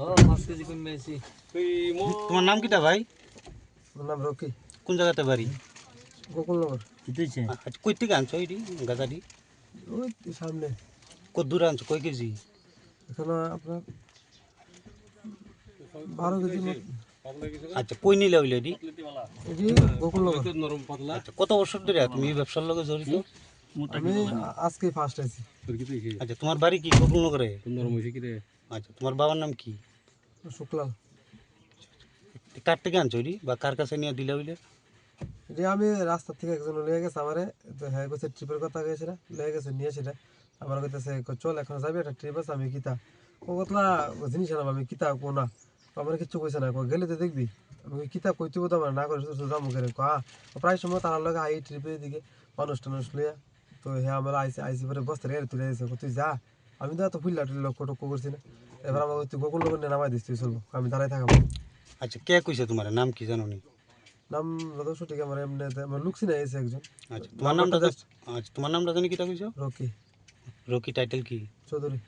5 KG কম বেশি। তোমার নাম কিটা ভাই? আমার নাম রকি। কোন জায়গাতে বাড়ি? গোকুলনগর। আচ্ছা কই থেকে আনছো এটি গাছাটি? ওই সামনে। কত দূরে আনছো, কয় কেজি? এখানে আপনার 12 কেজি মতো। আচ্ছা কই নিলে হইলে এটি? এটি গোকুলনগর। আচ্ছা কত বছর ধরে তুমি এই ব্যবসার লগে জড়িত? আমি আজকে ফার্স্ট আইছি। আচ্ছা তোমার বাড়ি কি গোকুলনগরে? আচ্ছা তোমার বাবার নাম কি? শুক্লাল। কার থেকে আনছো এটি বা কার কাছে নিয়ে দিলে হইলে? এটি আমি রাস্তা থেকে একজন লয়ে গেছে আমারে, তো হ্যাঁ কইছে ট্রিপের কথা কইছে না, লয়ে গেছে নিয়ে সেটা আমার কইতেছে চল এখন যাবি একটা ট্রিপ আছে, আমি কিতা ও কতলা জিনিস আনাম, আমি কিতা কোনা আমার কিচ্ছু কইছে না, গেলে তো দেখবি আমি কিতা কইতে তো আমার না করে যাবো করে প্রায় সময় তার লগে আই ট্রিপের দিকে মানুষ টানুষ লইয়া, তো হ্যাঁ আমরা আইসি আইসি পরে বস্তা রেড়ে তুলে দিয়েছে, তুই যা আমি তো এত ফুল্লা টুল্লা লক্ষ্য টক্ষ্য করছি না, এবার আমার তুই গোকুল লোক নামাই দিস, তুই চলবো আমি দাঁড়াই থাকাম। আচ্ছা কে কইছে তোমার নাম কি জানো নি? নাম যত সঠিক আমার এমনি আমার লুকসি না এসে একজন। আচ্ছা তোমার নামটা আচ্ছা তোমার নামটা জানি কিটা কইছো? রকি রকি টাইটেল কি? চৌধুরী।